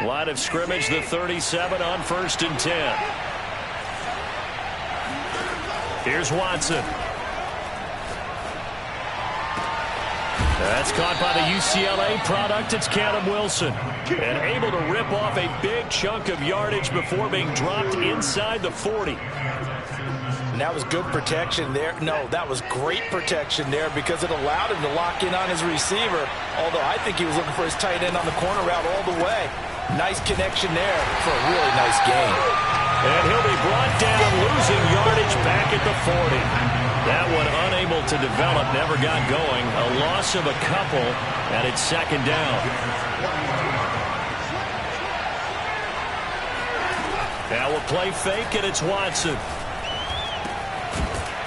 Line of scrimmage, the 37 on 1st and 10. Here's Watson. That's caught by the UCLA product. It's Cannon Wilson. And able to rip off a big chunk of yardage before being dropped inside the 40. And that was good protection there. No, that was great protection there because it allowed him to lock in on his receiver. Although I think he was looking for his tight end on the corner route all the way. Nice connection there for a really nice gain. And he'll be brought down, losing yardage back at the 40. That one unable to develop, never got going. A loss of a couple, and it's 2nd down. Now we'll play fake, and it's Watson.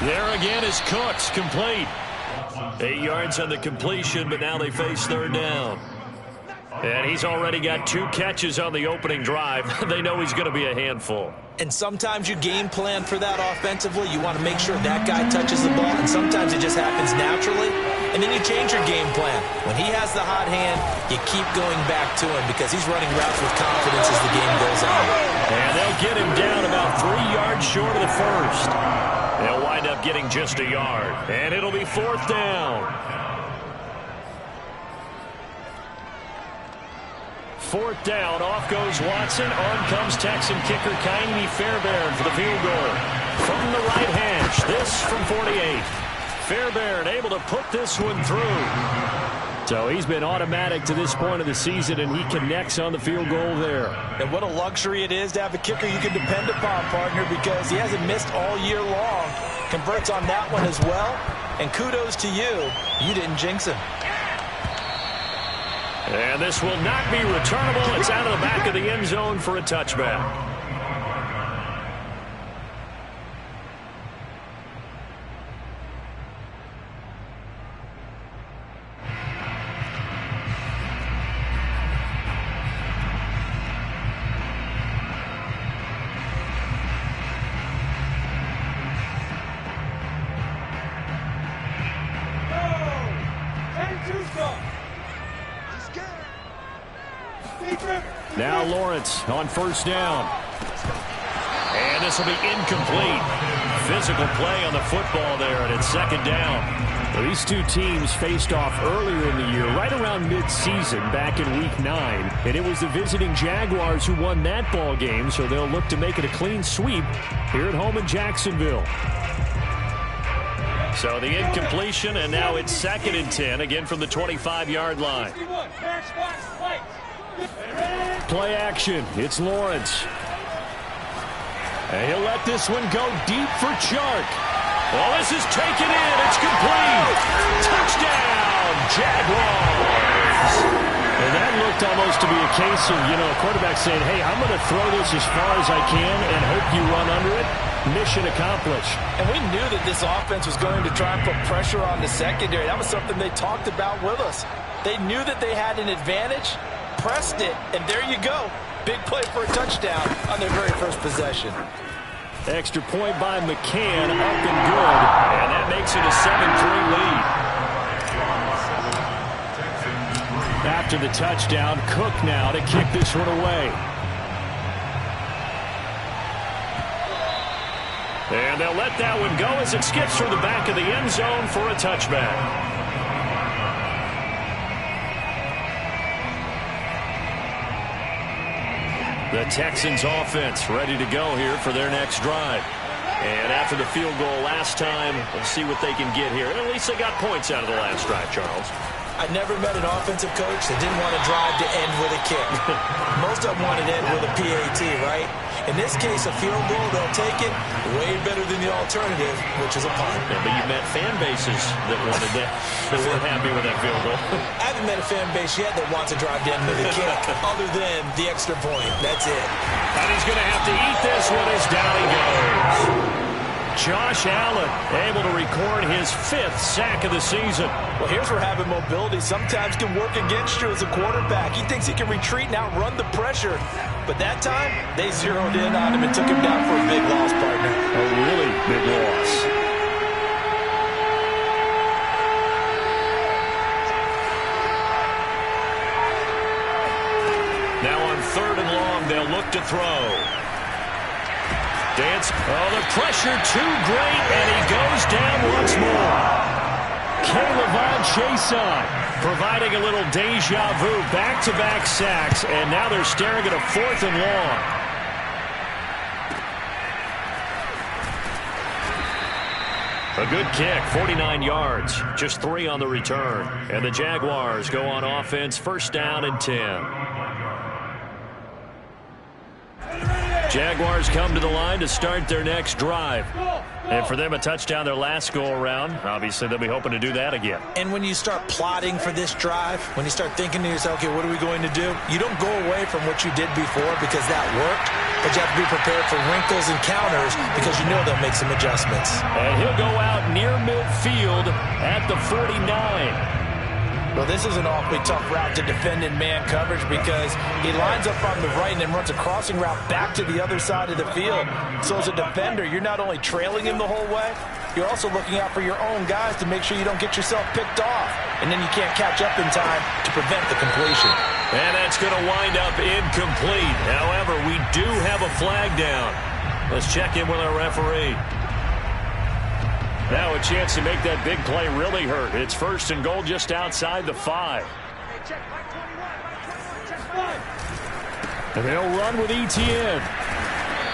There again is Cooks, complete. 8 yards on the completion, but now they face 3rd down. And he's already got 2 catches on the opening drive. They know he's going to be a handful. And sometimes you game plan for that offensively. You want to make sure that guy touches the ball, and sometimes it just happens naturally. And then you change your game plan. When he has the hot hand, you keep going back to him because he's running routes with confidence as the game goes on. And they'll get him down about 3 yards short of the first. They'll wind up getting just a yard. And it'll be 4th down. 4th down, off goes Watson. On comes Texan kicker Ka'imi Fairbairn for the field goal. From the right hash, this from 48. Fairbairn able to put this one through. So he's been automatic to this point of the season, and he connects on the field goal there. And what a luxury it is to have a kicker you can depend upon, partner, because he hasn't missed all year long. Converts on that one as well. And kudos to you. You didn't jinx him. And this will not be returnable. It's out of the back of the end zone for a touchback. Now Lawrence on 1st down. And this will be incomplete. Physical play on the football there, and it's 2nd down. Well, these two teams faced off earlier in the year, right around mid-season, back in Week 9. And it was the visiting Jaguars who won that ball game, so they'll look to make it a clean sweep here at home in Jacksonville. So the incompletion, and now it's 2nd and 10, again from the 25-yard line. Play action. It's Lawrence. And he'll let this one go deep for Chark. Well, this is taken in. It's complete. Touchdown, Jaguars. And that looked almost to be a case of, a quarterback saying, hey, I'm going to throw this as far as I can and hope you run under it. Mission accomplished. And we knew that this offense was going to try and put pressure on the secondary. That was something they talked about with us. They knew that they had an advantage, pressed it, and there you go. Big play for a touchdown on their very first possession. Extra point by McCann, up and good. And that makes it a 7-3 lead. After the touchdown, Cook now to kick this one away. And they'll let that one go as it skips through the back of the end zone for a touchback. The Texans offense ready to go here for their next drive. And after the field goal last time, we'll see what they can get here. And at least they got points out of the last drive, Charles. I never met an offensive coach that didn't want to drive to end with a kick. Most of them wanted to end with a PAT, right? In this case, a field goal, they'll take it way better than the alternative, which is a punt. Yeah, but you've met fan bases that wanted that weren't happy with that field goal. I haven't met a fan base yet that wants to drive to end with a kick, other than the extra point. That's it. And he's going to have to eat this one as down he goes. Josh Allen able to record his 5th sack of the season. Well, here's where having mobility sometimes can work against you as a quarterback. He thinks he can retreat and outrun the pressure. But that time, they zeroed in on him and took him down for a big loss, partner. A really big loss. Now 3rd and long. They'll look to throw. Dance. Oh, the pressure too great, and he goes down once more. K'Lavon Chaisson providing a little deja vu. Back-to-back sacks, and now they're staring at a 4th and long. A good kick, 49 yards, just 3 on the return. And the Jaguars go on offense, 1st down and 10. Jaguars come to the line to start their next drive. And for them, a touchdown their last go-around. Obviously, they'll be hoping to do that again. And when you start plotting for this drive, when you start thinking to yourself, okay, what are we going to do? You don't go away from what you did before because that worked, but you have to be prepared for wrinkles and counters because you know they'll make some adjustments. And he'll go out near midfield at the 49. Well, this is an awfully tough route to defend in man coverage because he lines up on the right and then runs a crossing route back to the other side of the field. So as a defender, you're not only trailing him the whole way, you're also looking out for your own guys to make sure you don't get yourself picked off. And then you can't catch up in time to prevent the completion. And that's going to wind up incomplete. However, we do have a flag down. Let's check in with our referee. Now a chance to make that big play really hurt. It's 1st and goal just outside the 5. And they'll run with Etienne.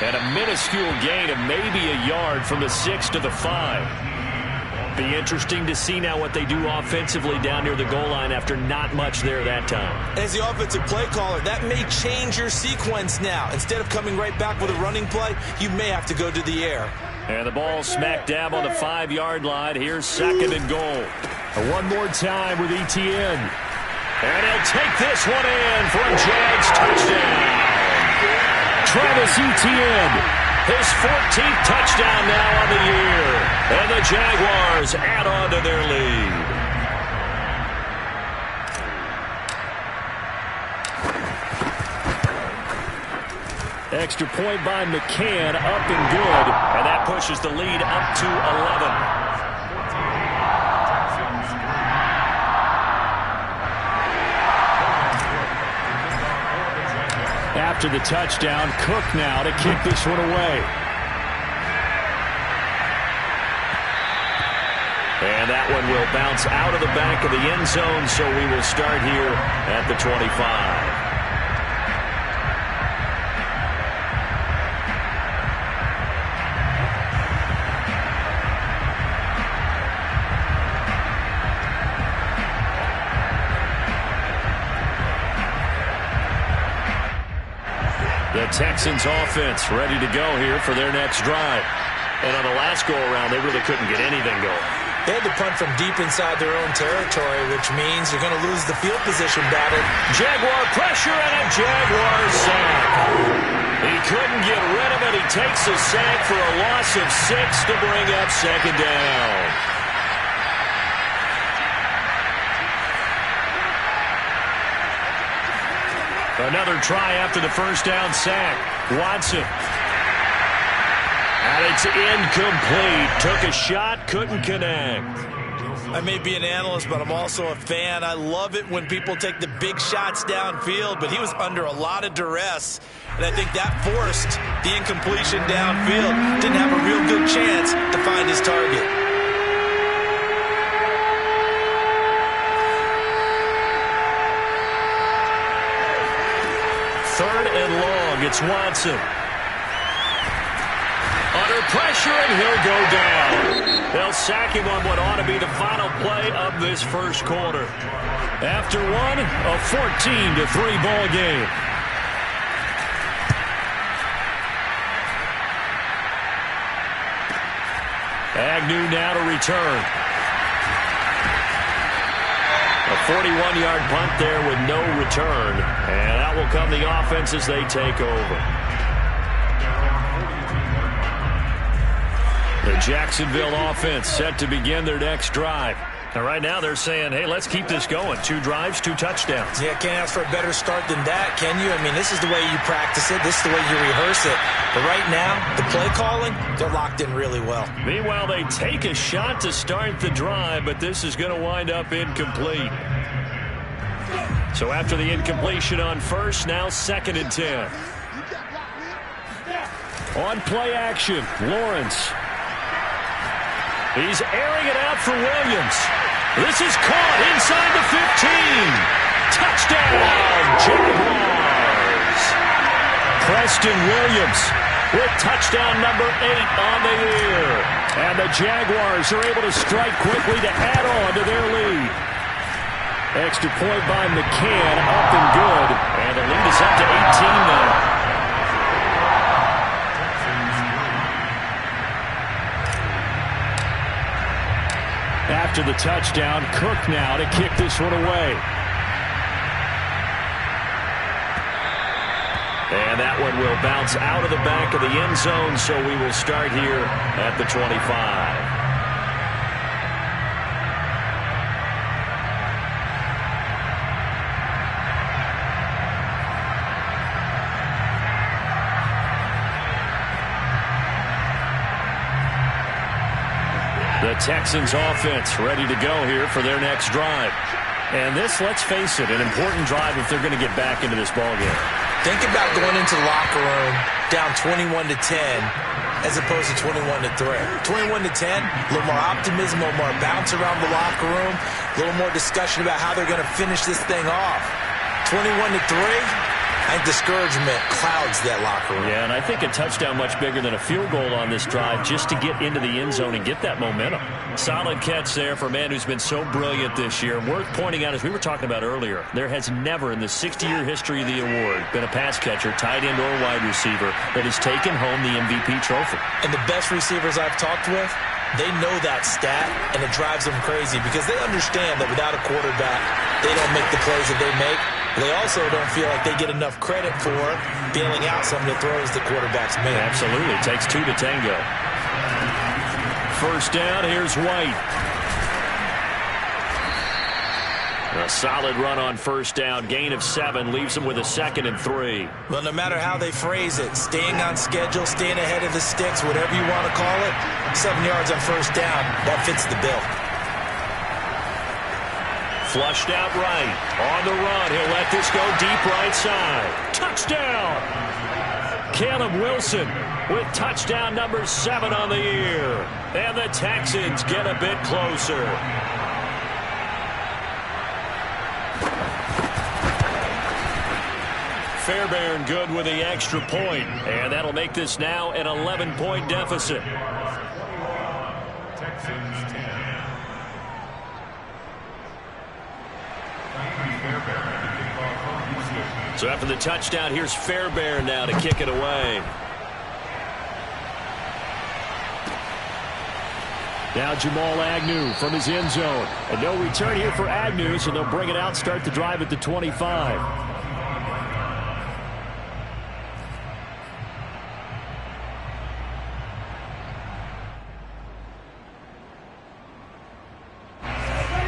And a minuscule gain of maybe a yard from the 6 to the 5. Be interesting to see now what they do offensively down near the goal line after not much there that time. As the offensive play caller, that may change your sequence now. Instead of coming right back with a running play, you may have to go to the air. And the ball smack dab on the 5-yard line. Here's 2nd and goal. One more time with Etienne. And he'll take this one in for a Jags touchdown. Travis Etienne, his 14th touchdown now on the year. And the Jaguars add on to their lead. Extra point by McCann, up and good. And that pushes the lead up to 11. After the touchdown, Cook now to kick this one away. And that one will bounce out of the back of the end zone, so we will start here at the 25. The Texans offense ready to go here for their next drive. And on the last go-around, they really couldn't get anything going. They had to punt from deep inside their own territory, which means you're going to lose the field position battle. Jaguar pressure and a Jaguar sack. He couldn't get rid of it. He takes a sack for a loss of 6 to bring up 2nd down. Another try after the 1st down sack. Watson. And it's incomplete. Took a shot, couldn't connect. I may be an analyst, but I'm also a fan. I love it when people take the big shots downfield, but he was under a lot of duress. And I think that forced the incompletion downfield. Didn't have a real good chance to find his target. 3rd and long. It's Watson. Under pressure, and he'll go down. They'll sack him on what ought to be the final play of this 1st quarter. After one, a 14-3 ball game. Agnew now to return. A 41-yard punt there with no return. And out will come the offense as they take over. The Jacksonville offense set to begin their next drive. And right now they're saying, hey, let's keep this going. 2 drives, 2 touchdowns. Yeah, can't ask for a better start than that, can you? I mean, this is the way you practice it. This is the way you rehearse it. But right now, the play calling, they're locked in really well. Meanwhile, they take a shot to start the drive, but this is going to wind up incomplete. So after the incompletion on first, now 2nd and 10. On play action, Lawrence. He's airing it out for Williams. This is caught inside the 15. Touchdown, Jaguars. Preston Williams with touchdown number 8 on the year. And the Jaguars are able to strike quickly to add on to their lead. Extra point by McCann, up and good. And the lead is up to 18 now. After the touchdown, Cook now to kick this one away. And that one will bounce out of the back of the end zone, so we will start here at the 25. The Texans offense ready to go here for their next drive. And this, let's face it, an important drive if they're going to get back into this ballgame. Think about going into the locker room down 21-10 as opposed to 21-3. 21-10, a little more optimism, a little more bounce around the locker room, a little more discussion about how they're going to finish this thing off. 21-3. And discouragement clouds that locker room. Yeah, and I think a touchdown much bigger than a field goal on this drive just to get into the end zone and get that momentum. Solid catch there for a man who's been so brilliant this year. Worth pointing out, as we were talking about earlier, there has never in the 60-year history of the award been a pass catcher, tight end, or wide receiver that has taken home the MVP trophy. And the best receivers I've talked with, they know that stat, and it drives them crazy because they understand that without a quarterback, they don't make the plays that they make. They also don't feel like they get enough credit for bailing out some of the throws the quarterbacks make. Absolutely. It takes 2 to tango. First down, here's White. A solid run on first down. Gain of 7 leaves him with a 2nd and 3. Well, no matter how they phrase it, staying on schedule, staying ahead of the sticks, whatever you want to call it, 7 yards on first down, that fits the bill. Flushed out right. On the run. He'll let this go deep right side. Touchdown! Caleb Wilson with touchdown number 7 on the year. And the Texans get a bit closer. Fairbairn good with the extra point. And that'll make this now an 11-point deficit. Texans 10. So after the touchdown, here's Fairbairn now to kick it away. Now Jamal Agnew from his end zone. And no return here for Agnew, so they'll bring it out, start the drive at the 25.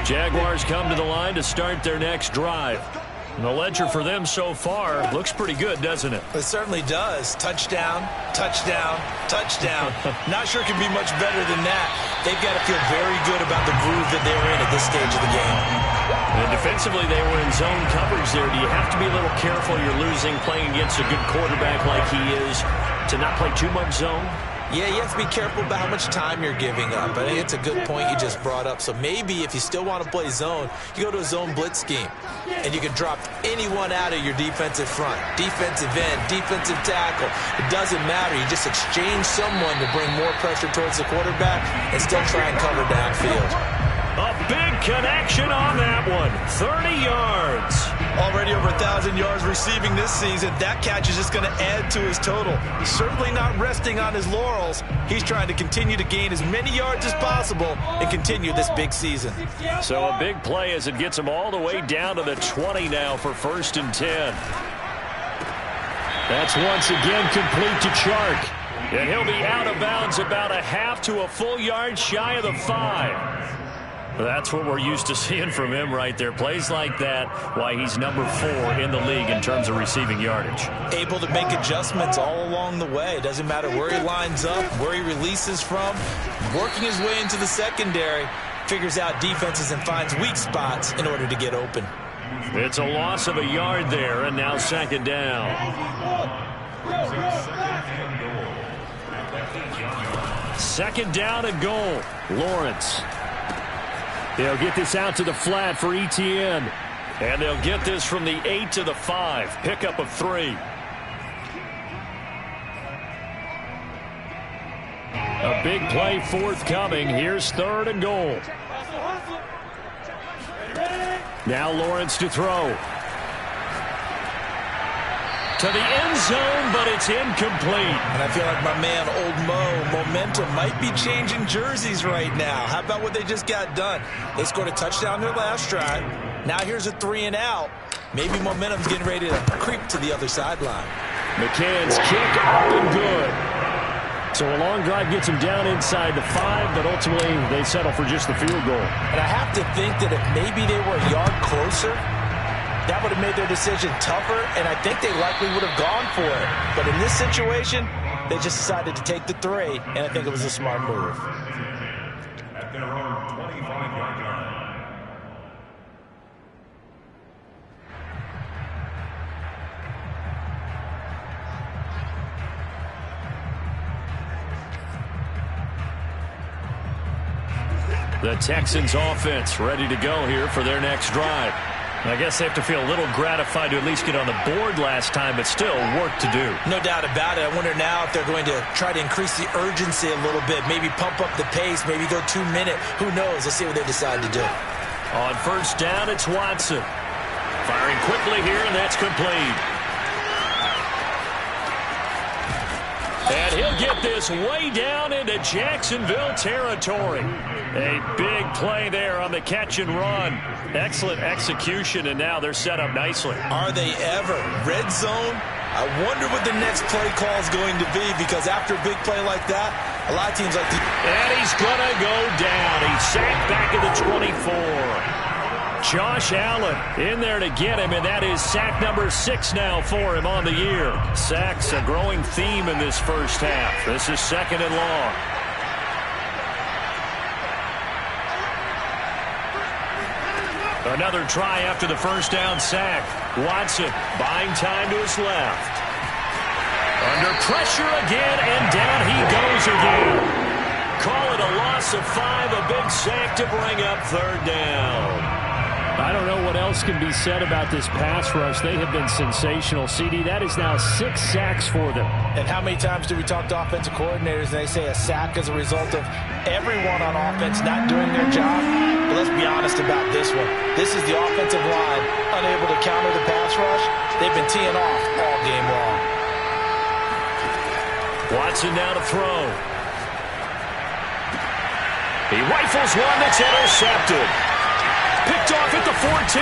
Jaguars come to the line to start their next drive. And the ledger for them so far looks pretty good, doesn't it? It certainly does. Touchdown, touchdown, touchdown. Not sure it can be much better than that. They've got to feel very good about the groove that they're in at this stage of the game. And defensively, they were in zone coverage there. Do you have to be a little careful? You're losing playing against a good quarterback like he is to not play too much zone? Yeah, you have to be careful about how much time you're giving up. I think it's a good point you just brought up. So maybe if you still want to play zone, you go to a zone blitz scheme. And you can drop anyone out of your defensive front. Defensive end, defensive tackle. It doesn't matter. You just exchange someone to bring more pressure towards the quarterback and still try and cover downfield. A big connection on that one. 30 yards. Already over 1,000 yards receiving this season. That catch is just going to add to his total. Certainly not resting on his laurels. He's trying to continue to gain as many yards as possible and continue this big season. So a big play as it gets him all the way down to the 20 now for 1st and 10. That's once again complete to Chark. And he'll be out of bounds about a half to a full yard shy of the 5. That's what we're used to seeing from him right there. Plays like that, why he's number 4 in the league in terms of receiving yardage. Able to make adjustments all along the way. Doesn't matter where he lines up, where he releases from. Working his way into the secondary. Figures out defenses and finds weak spots in order to get open. It's a loss of a yard there, and now second down. Second down and goal. Lawrence. They'll get this out to the flat for Etienne. And they'll get this from the 8 to the 5. Pickup of 3. A big play forthcoming. Here's third and goal. Now Lawrence to throw. To the end zone, but it's incomplete. And I feel like my man, Old Mo, momentum might be changing jerseys right now. How about what they just got done? They scored a touchdown their last drive. Now here's a 3 and out. Maybe momentum's getting ready to creep to the other sideline. McCann's kick up and good. So a long drive gets him down inside the 5, but ultimately they settle for just the field goal. And I have to think that if maybe they were a yard closer, that would have made their decision tougher, and I think they likely would have gone for it. But in this situation, they just decided to take the 3, and I think it was a smart move. At their own 25-yard line. The Texans offense ready to go here for their next drive. I guess they have to feel a little gratified to at least get on the board last time, but still work to do. No doubt about it. I wonder now if they're going to try to increase the urgency a little bit, maybe pump up the pace, maybe go 2 minute. Who knows? Let's see what they decide to do. On first down, it's Watson. Firing quickly here, and that's complete. And he'll get this way down into Jacksonville territory. A big play there on the catch and run. Excellent execution, and now they're set up nicely. Are they ever? Red zone? I wonder what the next play call is going to be, because after a big play like that, a lot of teams like to... And he's going to go down. He's sacked back at the 24. Josh Allen in there to get him, and that is sack number 6 now for him on the year. Sacks a growing theme in this first half. This is second and long. Another try after the first down sack. Watson buying time to his left. Under pressure again, and down he goes again. Call it a loss of 5, a big sack to bring up third down. I don't know what else can be said about this pass rush. They have been sensational. CD, that is now 6 sacks for them. And how many times do we talk to offensive coordinators and they say a sack is a result of everyone on offense not doing their job? But let's be honest about this one. This is the offensive line unable to counter the pass rush. They've been teeing off all game long. Watson now to throw. He rifles one that's intercepted. Picked off at the 14.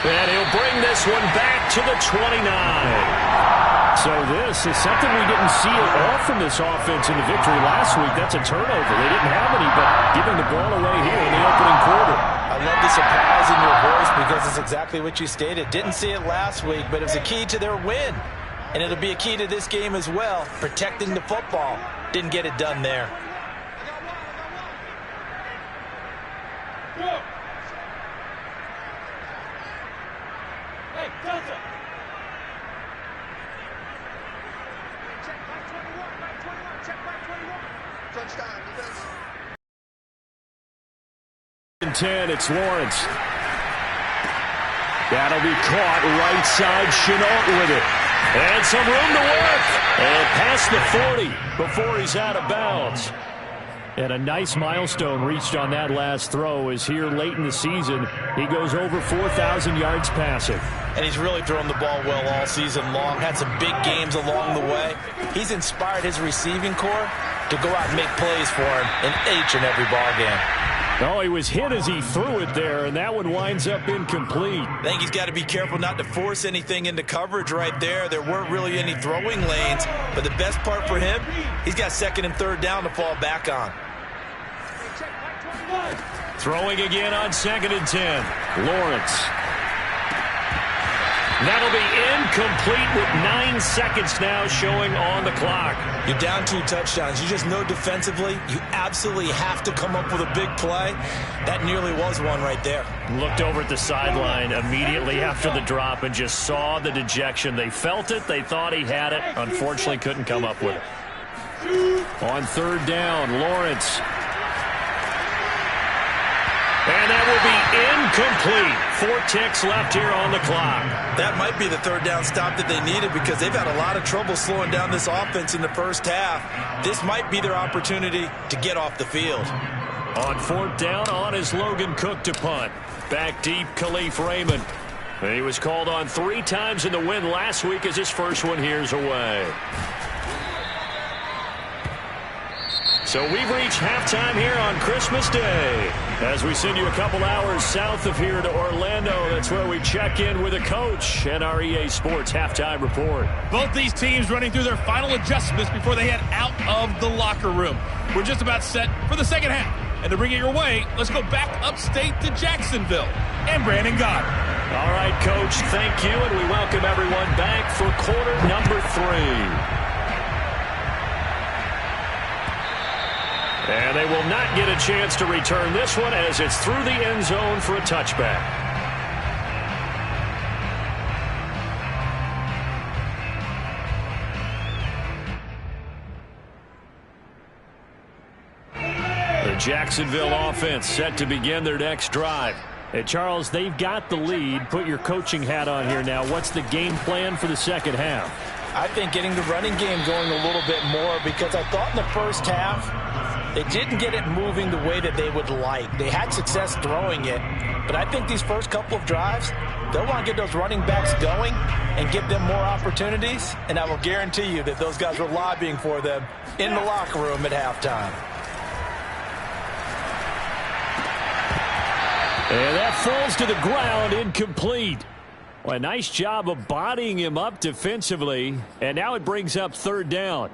And he'll bring this one back to the 29. So this is something we didn't see at all from this offense in the victory last week. That's a turnover. They didn't have any, but giving the ball away here in the opening quarter. I love the surprise in your voice, because it's exactly what you stated. Didn't see it last week, but it was a key to their win. And it'll be a key to this game as well, protecting the football. Didn't get it done there. And 10, it's Lawrence. That'll be caught right side. Chenault with it. And some room to work. And past the 40 before he's out of bounds. And a nice milestone reached on that last throw is here late in the season. He goes over 4,000 yards passing. And he's really thrown the ball well all season long. Had some big games along the way. He's inspired his receiving corps to go out and make plays for him in each and every ball game. Oh, he was hit as he threw it there, and that one winds up incomplete. I think he's got to be careful not to force anything into coverage right there. There weren't really any throwing lanes, but the best part for him, he's got second and third down to fall back on. Throwing again on second and 10. Lawrence. That'll be incomplete with 9 seconds now showing on the clock. You're down 2 touchdowns. You just know defensively you absolutely have to come up with a big play. That nearly was one right there. Looked over at the sideline immediately after the drop and just saw the dejection. They felt it. They thought he had it. Unfortunately, couldn't come up with it. On third down, Lawrence. And that will be incomplete. 4 ticks left here on the clock. That might be the third down stop that they needed because they've had a lot of trouble slowing down this offense in the first half. This might be their opportunity to get off the field. On 4th down, on is Logan Cook to punt. Back deep, Khalif Raymond. And he was called on 3 times in the win last week as his first one here's away. So we've reached halftime here on Christmas Day. As we send you a couple hours south of here to Orlando, that's where we check in with a coach and our EA Sports halftime report. Both these teams running through their final adjustments before they head out of the locker room. We're just about set for the second half. And to bring it your way, let's go back upstate to Jacksonville and Brandon Goddard. All right, Coach, thank you, and we welcome everyone back for quarter number 3. And they will not get a chance to return this one as it's through the end zone for a touchback. The Jacksonville offense set to begin their next drive. Hey, Charles, they've got the lead. Put your coaching hat on here now. What's the game plan for the second half? I think getting the running game going a little bit more because I thought in the first half they didn't get it moving the way that they would like. They had success throwing it, but I think these first couple of drives, they'll want to get those running backs going and give them more opportunities, and I will guarantee you that those guys were lobbying for them in the locker room at halftime. And that falls to the ground, incomplete. Well, a nice job of bodying him up defensively, and now it brings up third down.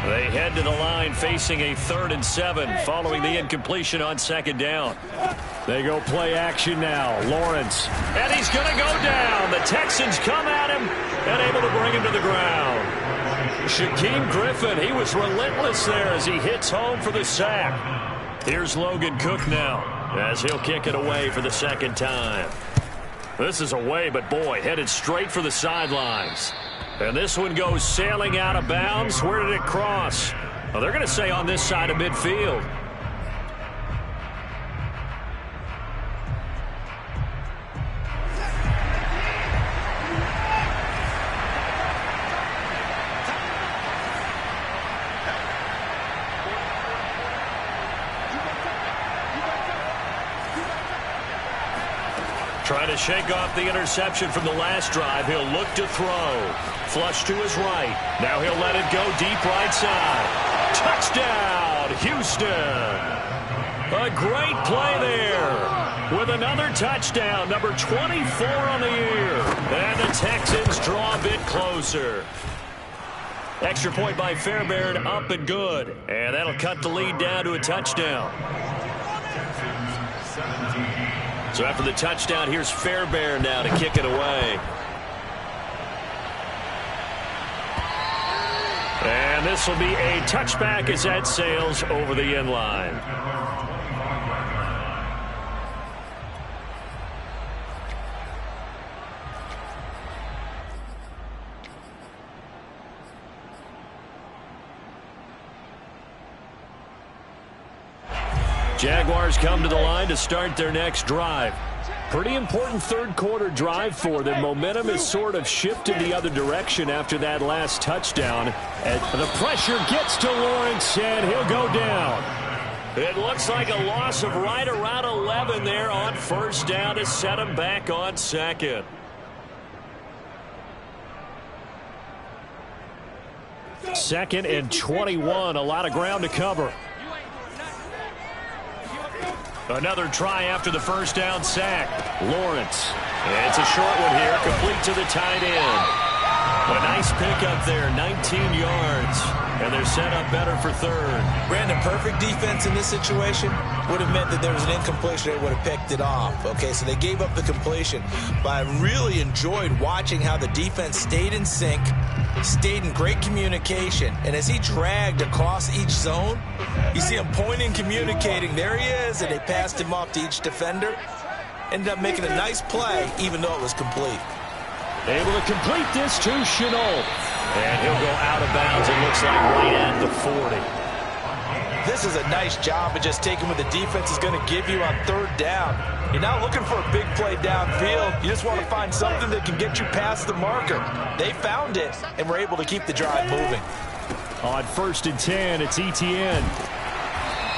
They head to the line facing a 3rd and 7 following the incompletion on 2nd down. They go play action now. Lawrence. And he's going to go down. The Texans come at him and able to bring him to the ground. Shaquem Griffin, he was relentless there as he hits home for the sack. Here's Logan Cook now as he'll kick it away for the 2nd time. This is away, but boy, headed straight for the sidelines. And this one goes sailing out of bounds. Where did it cross? Well, they're going to say on this side of midfield. Trying to shake off the interception from the last drive. He'll look to throw. Flush to his right. Now he'll let it go deep right side. Touchdown, Houston. A great play there with another touchdown, number 24 on the year. And the Texans draw a bit closer. Extra point by Fairbairn, up and good. And that'll cut the lead down to a touchdown. So after the touchdown, here's Fairbairn now to kick it away. And this will be a touchback as that sails over the end line. Jaguars come to the line to start their next drive. Pretty important third quarter drive for them. Momentum has sort of shifted the other direction after that last touchdown. And the pressure gets to Lawrence, and he'll go down. It looks like a loss of right around 11 there on 1st down to set him back on 2nd. Second and 21, a lot of ground to cover. Another try after the 1st down sack. Lawrence. It's a short one here, complete to the tight end. A nice pickup there, 19 yards. And they're set up better for third. Brandon, perfect defense in this situation would have meant that there was an incompletion. They would have picked it off. Okay, so they gave up the completion. But I really enjoyed watching how the defense stayed in sync, stayed in great communication. And as he dragged across each zone, you see him pointing, communicating. There he is, and they passed him off to each defender. Ended up making a nice play, even though it was complete. Able to complete this to Shenault. And he'll go out of bounds, it looks like, right at the 40. This is a nice job of just taking what the defense is going to give you on third down. You're not looking for a big play downfield. You just want to find something that can get you past the marker. They found it, and were able to keep the drive moving. On 1st and 10, it's Etienne.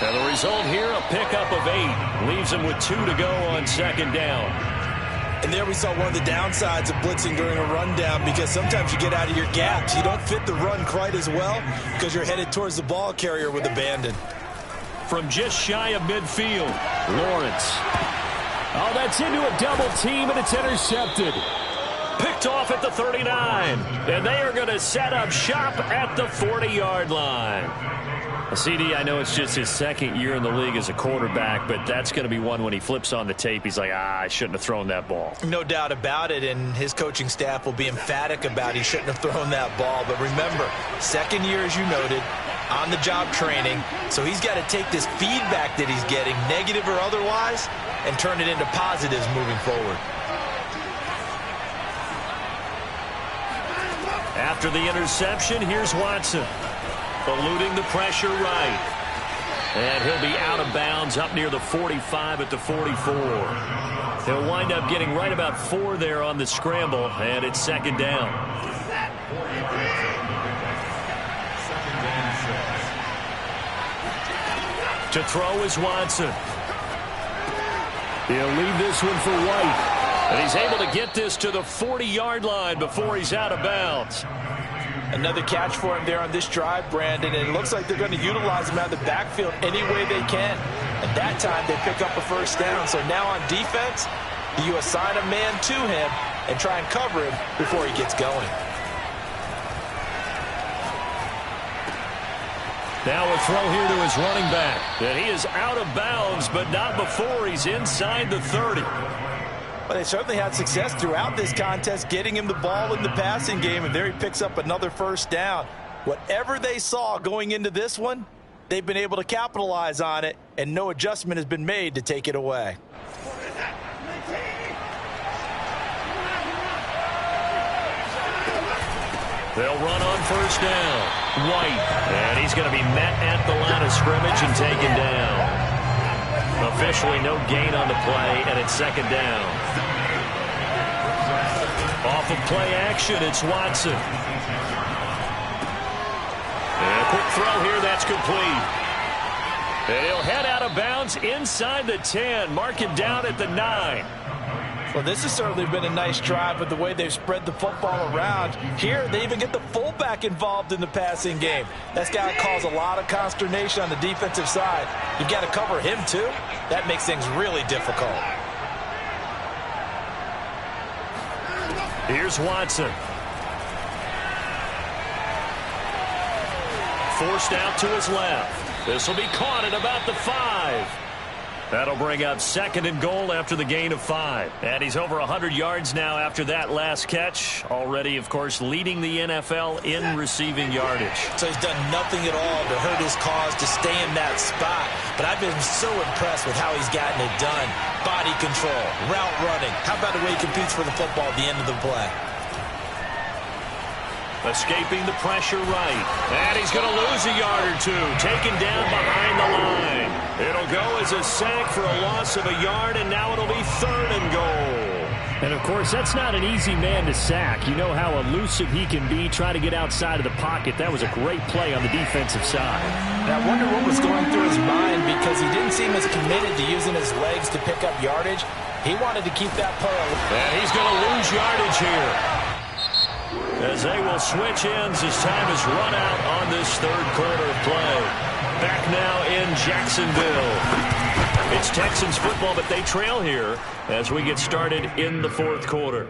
And the result here, a pickup of 8. Leaves him with 2 to go on 2nd down. And there we saw one of the downsides of blitzing during a rundown, because sometimes you get out of your gaps. You don't fit the run quite as well because you're headed towards the ball carrier with abandon. From just shy of midfield, Lawrence. Oh, that's into a double team, and it's intercepted. Picked off at the 39. And they are going to set up shop at the 40-yard line. CD, I know it's just his 2nd year in the league as a quarterback, but that's going to be one when he flips on the tape. He's like, I shouldn't have thrown that ball. No doubt about it, and his coaching staff will be emphatic about he shouldn't have thrown that ball. But remember, 2nd year, as you noted, on-the-job training. So he's got to take this feedback that he's getting, negative or otherwise, and turn it into positives moving forward. After the interception, here's Watson. Eluding the pressure right. And he'll be out of bounds up near the 45 at the 44. He'll wind up getting right about 4 there on the scramble, and it's 2nd down. To throw is Watson. He'll leave this one for White. And he's able to get this to the 40-yard line before he's out of bounds. Another catch for him there on this drive, Brandon, and it looks like they're going to utilize him out of the backfield any way they can. At that time, they pick up a 1st down. So now on defense, you assign a man to him and try and cover him before he gets going. Now a throw here to his running back. And he is out of bounds, but not before he's inside the 30. But they certainly had success throughout this contest, getting him the ball in the passing game, and there he picks up another 1st down. Whatever they saw going into this one, they've been able to capitalize on it, and no adjustment has been made to take it away. They'll run on 1st down. White, and he's going to be met at the line of scrimmage and taken down. Officially no gain on the play, and it's 2nd down. Off of play action, it's Watson. And a quick throw here, that's complete. And he'll head out of bounds inside the 10. Mark him down at the 9. Well, this has certainly been a nice drive with the way they've spread the football around. Here, they even get the fullback involved in the passing game. That's got to cause a lot of consternation on the defensive side. You've got to cover him, too. That makes things really difficult. Here's Watson. Forced out to his left. This will be caught at about the 5. That'll bring up 2nd and goal after the gain of 5. And he's over 100 yards now after that last catch. Already, of course, leading the NFL in receiving yardage. So he's done nothing at all to hurt his cause to stay in that spot. But I've been so impressed with how he's gotten it done. Body control, route running. How about the way he competes for the football at the end of the play? Escaping the pressure right. And he's going to lose a yard or 2. Taken down behind the line. It'll go as a sack for a loss of a yard, and now it'll be 3rd and goal. And, of course, that's not an easy man to sack. You know how elusive he can be, try to get outside of the pocket. That was a great play on the defensive side. And I wonder what was going through his mind, because he didn't seem as committed to using his legs to pick up yardage. He wanted to keep that play. And he's going to lose yardage here, as they will switch ends as time is run out on this 3rd quarter of play. Back now in Jacksonville. It's Texans football, but they trail here as we get started in the fourth quarter.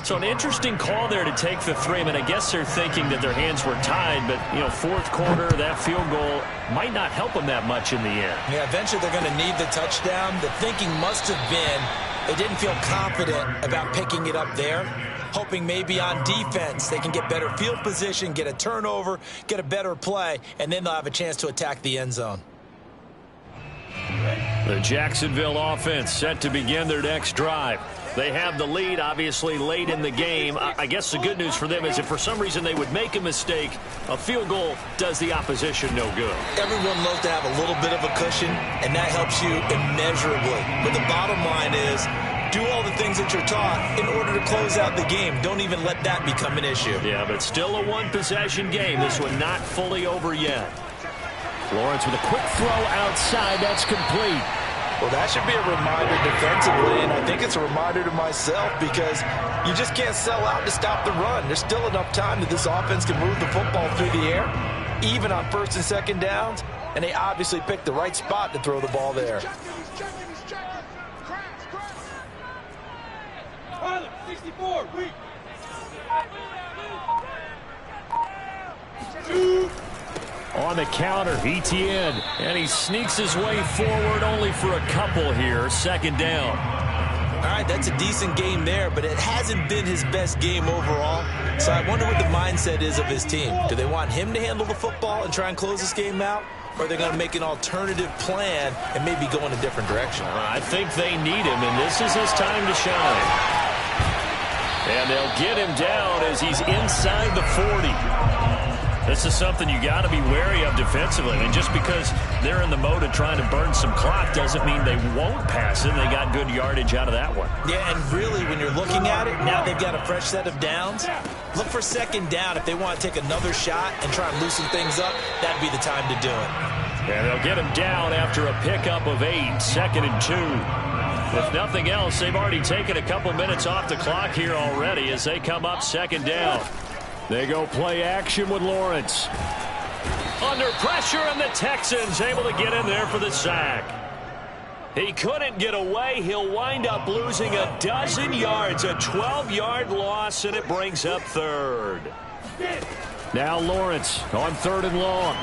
So an interesting call there to take the 3. I mean, I guess they're thinking that their hands were tied, but, you know, fourth quarter, that field goal might not help them that much in the end. Yeah, eventually they're going to need the touchdown. The thinking must have been they didn't feel confident about picking it up there, hoping maybe on defense they can get better field position, get a turnover, get a better play, and then they'll have a chance to attack the end zone. The Jacksonville offense set to begin their next drive. They have the lead, obviously, late in the game. I guess the good news for them is if for some reason they would make a mistake, a field goal does the opposition no good. Everyone loves to have a little bit of a cushion, and that helps you immeasurably. But the bottom line is, do all the things that you're taught in order to close out the game. Don't even let that become an issue. Yeah, but still a one-possession game. This one not fully over yet. Lawrence with a quick throw outside. That's complete. Well, that should be a reminder defensively, and I think it's a reminder to myself because you just can't sell out to stop the run. There's still enough time that this offense can move the football through the air, even on first and second downs, and they obviously picked the right spot to throw the ball there. On the counter, Etienne, and he sneaks his way forward only for a couple here. Second down. All right, that's a decent game there, but it hasn't been his best game overall. So I wonder what the mindset is of his team. Do they want him to handle the football and try and close this game out? Or are they going to make an alternative plan and maybe go in a different direction? I think they need him, and this is his time to shine. And they'll get him down as he's inside the 40. This is something you got to be wary of defensively. I mean, just because they're in the mode of trying to burn some clock doesn't mean they won't pass it. They got good yardage out of that one. Yeah, and really, when you're looking at it, now they've got a fresh set of downs. Look for second down. If they want to take another shot and try and loosen things up, that'd be the time to do it. And they'll get him down after a pickup of 8, 2nd and 2. If nothing else, they've already taken a couple minutes off the clock here already as they come up second down. They go play action with Lawrence. Under pressure, and the Texans able to get in there for the sack. He couldn't get away. He'll wind up losing a dozen yards, a 12-yard loss, and it brings up third. Now Lawrence on 3rd and long.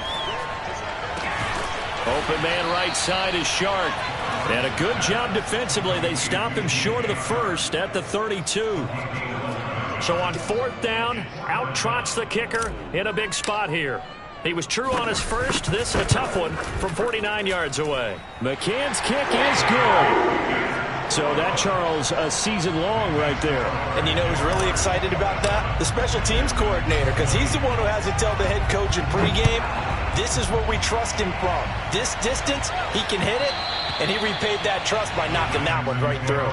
Open man right side is Shark. And a good job defensively. They stop him short of the first at the 32. So on 4th down, out trots the kicker in a big spot here. He was true on his first. This a tough one from 49 yards away. McCann's kick is good. So that, Charles, a season long right there. And you know who's really excited about that? The special teams coordinator, because he's the one who has to tell the head coach in pregame, this is where we trust him from. This distance, he can hit it, and he repaid that trust by knocking that one right through.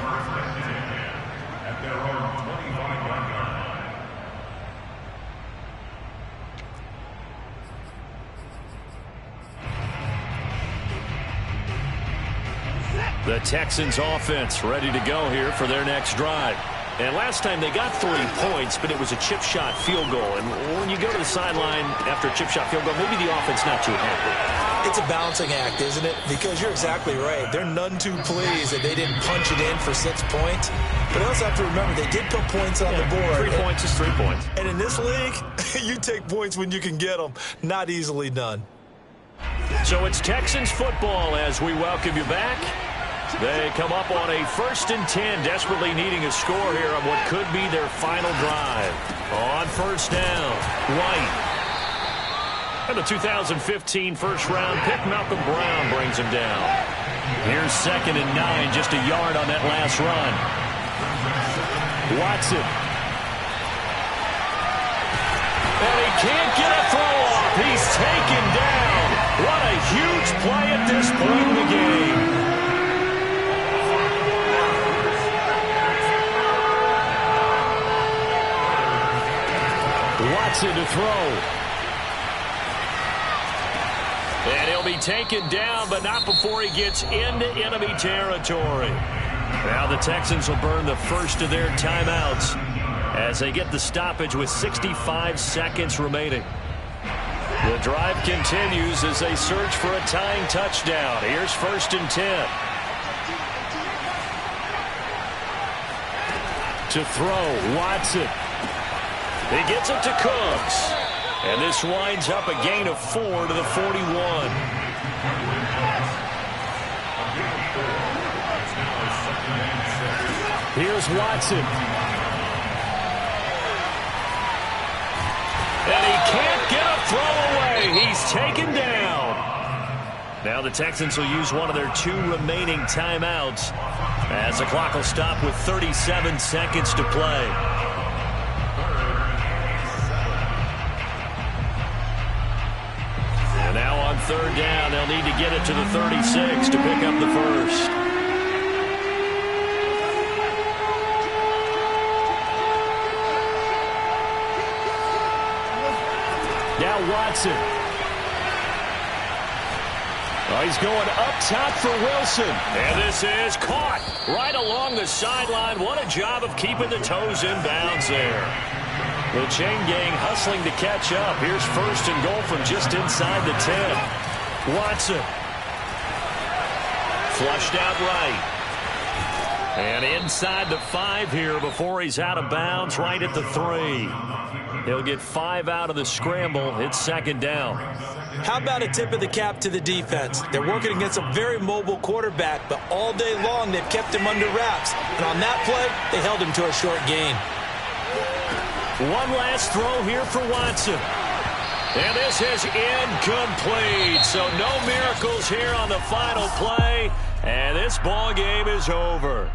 The Texans offense ready to go here for their next drive. And last time they got 3 points, but it was a chip shot field goal. And when you go to the sideline after a chip shot field goal, maybe the offense not too happy. It's a balancing act, isn't it? Because you're exactly right. They're none too pleased that they didn't punch it in for 6 points. But I also have to remember they did put points on the board. 3 points is 3 points. And in this league, you take points when you can get them. Not easily done. So it's Texans football as we welcome you back. They come up on a 1st and 10, desperately needing a score here on what could be their final drive. On 1st down, White. And the 2015 first-round pick, Malcolm Brown, brings him down. Here's 2nd and 9, just a yard on that last run. Watson. And he can't get a throw off. He's taken down. What a huge play at this point in the game. Watson to throw. And he'll be taken down, but not before he gets into enemy territory. Now the Texans will burn the first of their timeouts as they get the stoppage with 65 seconds remaining. The drive continues as they search for a tying touchdown. Here's 1st and 10. To throw, Watson. He gets it to Cooks. And this winds up a gain of 4 to the 41. Here's Watson. And he can't get a throw away. He's taken down. Now the Texans will use one of their 2 remaining timeouts as the clock will stop with 37 seconds to play. And now on 3rd down, they'll need to get it to the 36 to pick up the first. Now Watson. Oh, he's going up top for Wilson. And this is caught right along the sideline. What a job of keeping the toes in bounds there. The chain gang hustling to catch up. Here's 1st and goal from just inside the 10. Watson. Flushed out right. And inside the 5 here before he's out of bounds, right at the 3. He'll get 5 out of the scramble. It's 2nd down. How about a tip of the cap to the defense? They're working against a very mobile quarterback, but all day long they've kept him under wraps. And on that play, they held him to a short gain. One last throw here for Watson. And this is incomplete. So no miracles here on the final play. And this ball game is over.